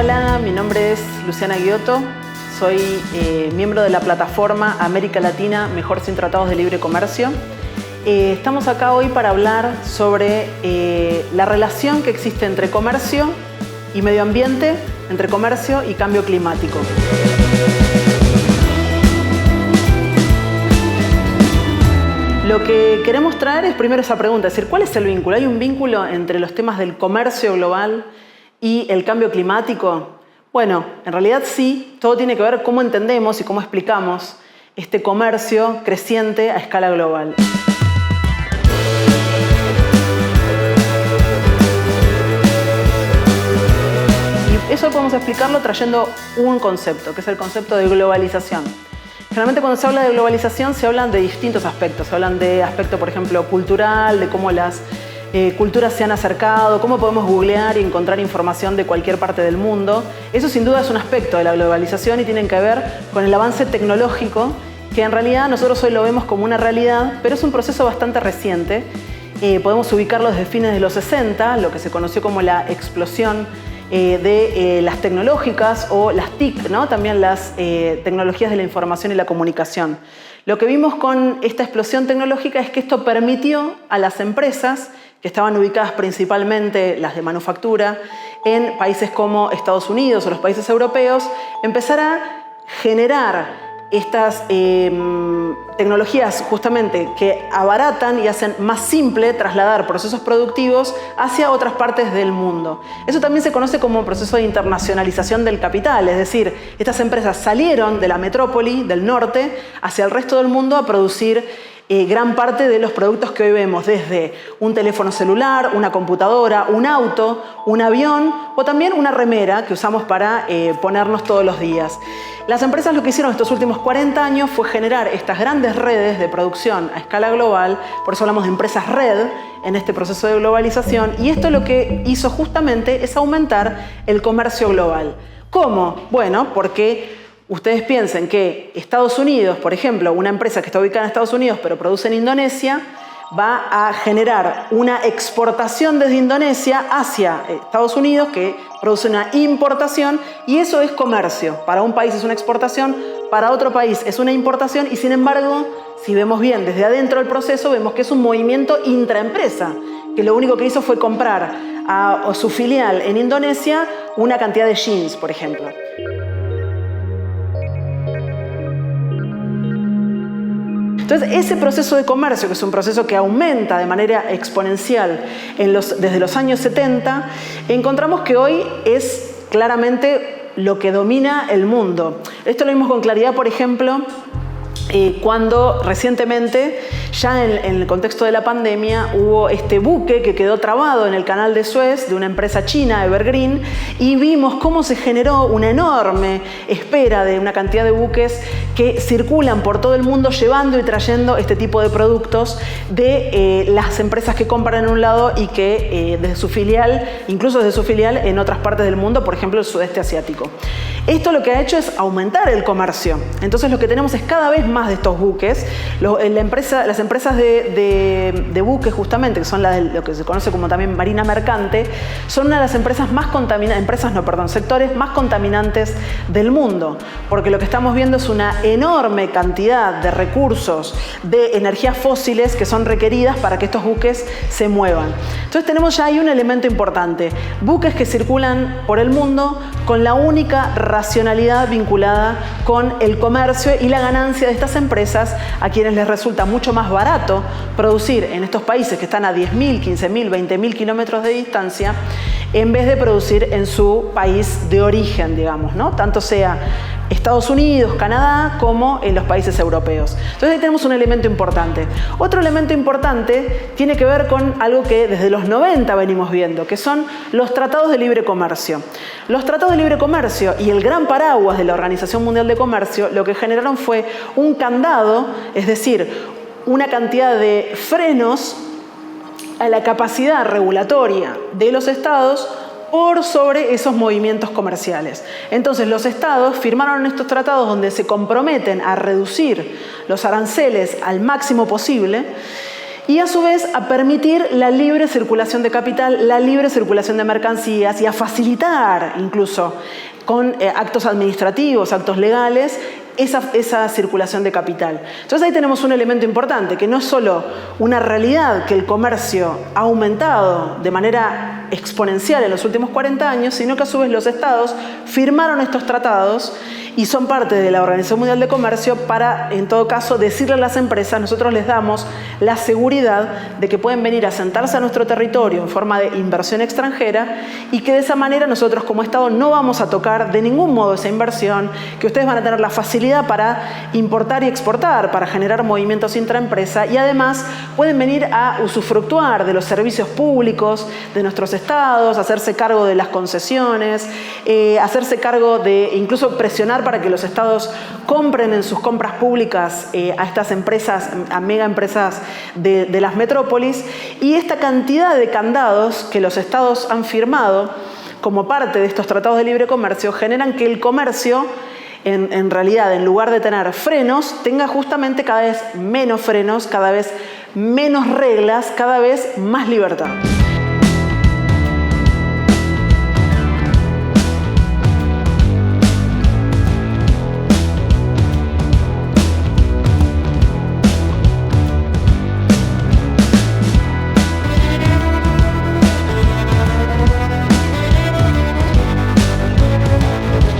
Hola, mi nombre es Luciana Giotto, soy miembro de la plataforma América Latina Mejor Sin Tratados de Libre Comercio. Estamos acá hoy para hablar sobre la relación que existe entre comercio y medio ambiente, entre comercio y cambio climático. Lo que queremos traer es primero esa pregunta, es decir, ¿cuál es el vínculo? ¿Hay un vínculo entre los temas del comercio global y el cambio climático? Bueno, en realidad sí, todo tiene que ver cómo entendemos y cómo explicamos este comercio creciente a escala global. Y eso podemos explicarlo trayendo un concepto, que es el concepto de globalización. Generalmente cuando se habla de globalización se hablan de distintos aspectos. Se hablan de aspecto, por ejemplo, cultural, de cómo las culturas se han acercado, cómo podemos googlear y encontrar información de cualquier parte del mundo. Eso sin duda es un aspecto de la globalización y tiene que ver con el avance tecnológico, que en realidad nosotros hoy lo vemos como una realidad, pero es un proceso bastante reciente. Podemos ubicarlo desde fines de los 60, lo que se conoció como la explosión de las tecnológicas o las TIC, ¿no? También las tecnologías de la información y la comunicación. Lo que vimos con esta explosión tecnológica es que esto permitió a las empresas que estaban ubicadas principalmente, las de manufactura, en países como Estados Unidos o los países europeos, empezar a generar estas tecnologías justamente que abaratan y hacen más simple trasladar procesos productivos hacia otras partes del mundo. Eso también se conoce como proceso de internacionalización del capital, es decir, estas empresas salieron de la metrópoli del norte hacia el resto del mundo a producir gran parte de los productos que hoy vemos, desde un teléfono celular, una computadora, un auto, un avión o también una remera que usamos para ponernos todos los días. Las empresas lo que hicieron estos últimos 40 años fue generar estas grandes redes de producción a escala global, por eso hablamos de empresas red en este proceso de globalización, y esto lo que hizo justamente es aumentar el comercio global. ¿Cómo? Bueno, porque ustedes piensen que Estados Unidos, por ejemplo, una empresa que está ubicada en Estados Unidos pero produce en Indonesia, va a generar una exportación desde Indonesia hacia Estados Unidos que produce una importación, y eso es comercio. Para un país es una exportación, para otro país es una importación, y sin embargo, si vemos bien desde adentro del proceso, vemos que es un movimiento intraempresa, que lo único que hizo fue comprar a su filial en Indonesia una cantidad de jeans, por ejemplo. Entonces, ese proceso de comercio, que es un proceso que aumenta de manera exponencial desde los años 70, encontramos que hoy es claramente lo que domina el mundo. Esto lo vimos con claridad, por ejemplo, cuando recientemente, ya en el contexto de la pandemia, hubo este buque que quedó trabado en el canal de Suez de una empresa china, Evergreen, y vimos cómo se generó una enorme espera de una cantidad de buques que circulan por todo el mundo llevando y trayendo este tipo de productos de las empresas que compran en un lado y que desde su filial, incluso desde su filial en otras partes del mundo, por ejemplo el sudeste asiático. Esto lo que ha hecho es aumentar el comercio. Entonces lo que tenemos es cada vez más de estos buques. Las empresas de buques, justamente, que son lo que se conoce como también marina mercante, son una de las empresas más sectores más contaminantes del mundo, porque lo que estamos viendo es una enorme cantidad de recursos de energías fósiles que son requeridas para que estos buques se muevan. Entonces tenemos ya ahí un elemento importante: buques que circulan por el mundo con la única racionalidad vinculada con el comercio y la ganancia de estas empresas, a quienes les resulta mucho más barato producir en estos países que están a 10.000, 15.000, 20.000 kilómetros de distancia, en vez de producir en su país de origen, digamos, ¿no? Tanto sea Estados Unidos, Canadá, como en los países europeos. Entonces ahí tenemos un elemento importante. Otro elemento importante tiene que ver con algo que desde los 90 venimos viendo, que son los tratados de libre comercio. Los tratados de libre comercio y el gran paraguas de la Organización Mundial de Comercio lo que generaron fue un candado, es decir, una cantidad de frenos a la capacidad regulatoria de los estados por sobre esos movimientos comerciales. Entonces los estados firmaron estos tratados donde se comprometen a reducir los aranceles al máximo posible, y a su vez a permitir la libre circulación de capital, la libre circulación de mercancías y a facilitar incluso con actos administrativos, actos legales, esa circulación de capital. Entonces ahí tenemos un elemento importante, que no es solo una realidad que el comercio ha aumentado de manera exponencial en los últimos 40 años, sino que a su vez los estados firmaron estos tratados y son parte de la Organización Mundial de Comercio para, en todo caso, decirle a las empresas, nosotros les damos la seguridad de que pueden venir a sentarse a nuestro territorio en forma de inversión extranjera y que de esa manera nosotros como Estado no vamos a tocar de ningún modo esa inversión, que ustedes van a tener la facilidad para importar y exportar, para generar movimientos intraempresa y además pueden venir a usufructuar de los servicios públicos de nuestros estados, hacerse cargo de las concesiones, hacerse cargo de incluso presionar para que los estados compren en sus compras públicas a estas empresas, a mega empresas de las metrópolis, y esta cantidad de candados que los estados han firmado como parte de estos tratados de libre comercio generan que el comercio en realidad, en lugar de tener frenos, tenga justamente cada vez menos frenos, cada vez menos reglas, cada vez más libertad.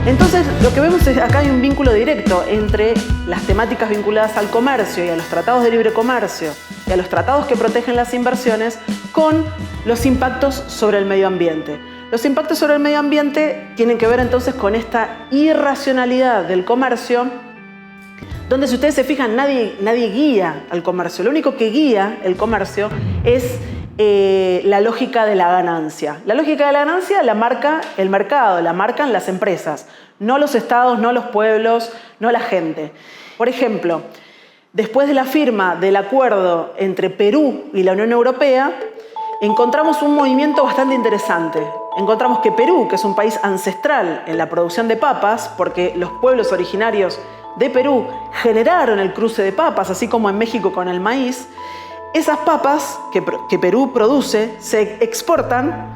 Entonces, lo que vemos es acá hay un vínculo directo entre las temáticas vinculadas al comercio y a los tratados de libre comercio y a los tratados que protegen las inversiones con los impactos sobre el medio ambiente. Los impactos sobre el medio ambiente tienen que ver entonces con esta irracionalidad del comercio, donde si ustedes se fijan nadie guía al comercio. Lo único que guía el comercio es la lógica de la ganancia. La lógica de la ganancia la marca el mercado, la marcan las empresas, no los estados, no los pueblos, no la gente. Por ejemplo, después de la firma del acuerdo entre Perú y la Unión Europea, encontramos un movimiento bastante interesante. Encontramos que Perú, que es un país ancestral en la producción de papas, porque los pueblos originarios de Perú generaron el cruce de papas, así como en México con el maíz, esas papas que Perú produce se exportan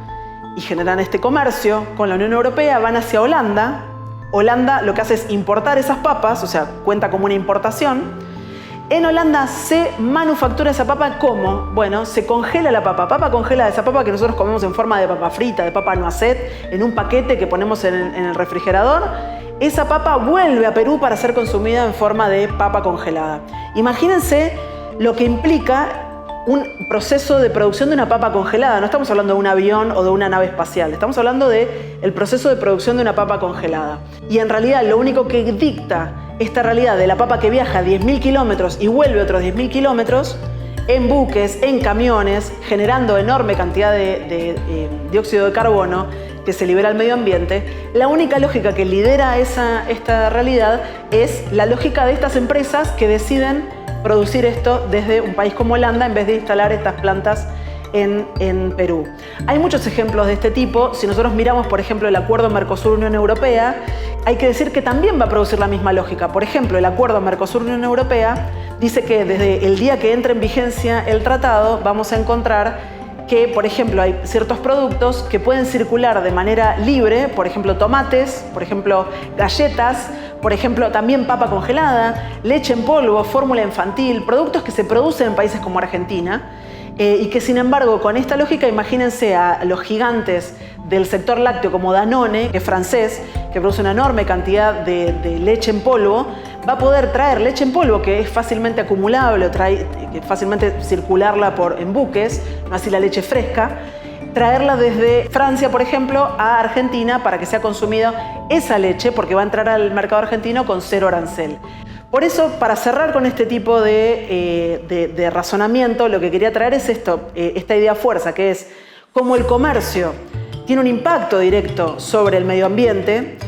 y generan este comercio con la Unión Europea, van hacia Holanda. Holanda lo que hace es importar esas papas, o sea, cuenta como una importación. En Holanda se manufactura esa papa, ¿cómo? Bueno, se congela la papa congelada, esa papa que nosotros comemos en forma de papa frita, de papa noisette, en un paquete que ponemos en el refrigerador. Esa papa vuelve a Perú para ser consumida en forma de papa congelada. Imagínense lo que implica un proceso de producción de una papa congelada. No estamos hablando de un avión o de una nave espacial, estamos hablando del proceso de producción de una papa congelada. Y en realidad lo único que dicta esta realidad de la papa que viaja 10.000 kilómetros y vuelve otros 10.000 kilómetros en buques, en camiones, generando enorme cantidad de dióxido de carbono que se libera al medio ambiente, la única lógica que lidera esta realidad es la lógica de estas empresas que deciden producir esto desde un país como Holanda en vez de instalar estas plantas en Perú. Hay muchos ejemplos de este tipo. Si nosotros miramos, por ejemplo, el acuerdo Mercosur-Unión Europea, hay que decir que también va a producir la misma lógica. Por ejemplo, el acuerdo Mercosur-Unión Europea dice que desde el día que entre en vigencia el tratado vamos a encontrar que, por ejemplo, hay ciertos productos que pueden circular de manera libre, por ejemplo, tomates, por ejemplo, galletas, por ejemplo, también papa congelada, leche en polvo, fórmula infantil, productos que se producen en países como Argentina y que, sin embargo, con esta lógica, imagínense a los gigantes del sector lácteo como Danone, que es francés, que produce una enorme cantidad de leche en polvo, va a poder traer leche en polvo que es fácilmente acumulable, que es fácilmente circularla en buques, no así la leche fresca, traerla desde Francia, por ejemplo, a Argentina para que sea consumida esa leche, porque va a entrar al mercado argentino con 0 arancel. Por eso, para cerrar con este tipo de razonamiento, lo que quería traer es esta idea fuerza, que es cómo el comercio tiene un impacto directo sobre el medio ambiente.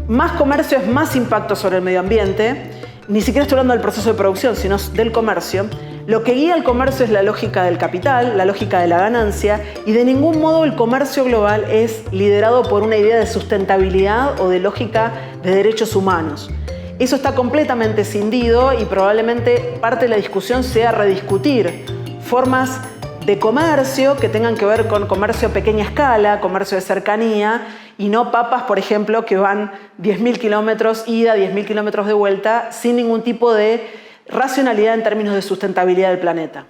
Más comercio es más impacto sobre el medio ambiente. Ni siquiera estoy hablando del proceso de producción, sino del comercio. Lo que guía el comercio es la lógica del capital, la lógica de la ganancia, y de ningún modo el comercio global es liderado por una idea de sustentabilidad o de lógica de derechos humanos. Eso está completamente escindido y probablemente parte de la discusión sea rediscutir formas de comercio que tengan que ver con comercio a pequeña escala, comercio de cercanía, y no papas, por ejemplo, que van 10.000 kilómetros ida, 10.000 kilómetros de vuelta, sin ningún tipo de racionalidad en términos de sustentabilidad del planeta.